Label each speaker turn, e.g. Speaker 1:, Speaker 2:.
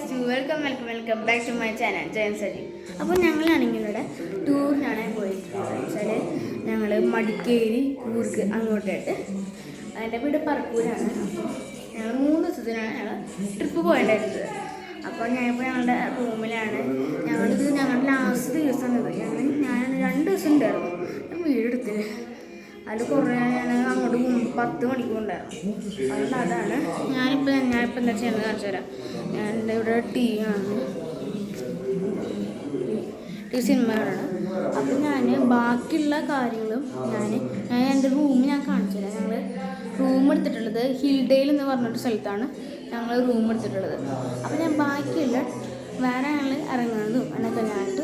Speaker 1: Welcome back to my channel Jayan Saji. അപ്പോൾ ഞങ്ങളാണെങ്കിൽ ഇവിടെ ടൂറിനാണ് പോയിട്ടുള്ളത്. വെച്ചാൽ ഞങ്ങൾ മടിക്കേരി കൂർഗ് അങ്ങോട്ടായിട്ട്, അതിൻ്റെ വീട് പറക്കൂരാണ്. ഞങ്ങൾ 3 ദിവസത്തിനാണ് ഞങ്ങൾ ട്രിപ്പ് പോയിട്ടുണ്ടായിരുന്നത്. അപ്പോൾ ഞാനിപ്പോൾ ഞങ്ങളുടെ റൂമിലാണ്. ഞങ്ങളുടെ ലാസ്റ്റ് ദിവസം ഞാൻ 2 ദിവസം ഉണ്ടായിരുന്നു. ഞാൻ വീടെടുത്തില്ല. അതിൽ കുറേ ഞാൻ അങ്ങോട്ട് 10 മണിക്കൂർ ഉണ്ടായിരുന്നു. അതുകൊണ്ട് അതാണ് ഞാനിപ്പോൾ എന്താ ചെയ്യുന്നത് കാണിച്ചു തരാം. ഞാൻ എൻ്റെ ഇവിടെ ടി സിനിമ കാണണം. അപ്പം ഞാൻ ബാക്കിയുള്ള കാര്യങ്ങളും ഞാൻ എൻ്റെ റൂം ഞാൻ കാണിച്ചു തരാം. ഞങ്ങൾ റൂം എടുത്തിട്ടുള്ളത് ഹിൽഡെയിൽ എന്ന് പറഞ്ഞൊരു സ്ഥലത്താണ് ഞങ്ങൾ റൂം എടുത്തിട്ടുള്ളത്. അപ്പോൾ ഞാൻ ബാക്കിയുള്ള വേറെ ഞങ്ങൾ ഇറങ്ങുന്നതും എന്നൊക്കെ ഞാനിട്ട്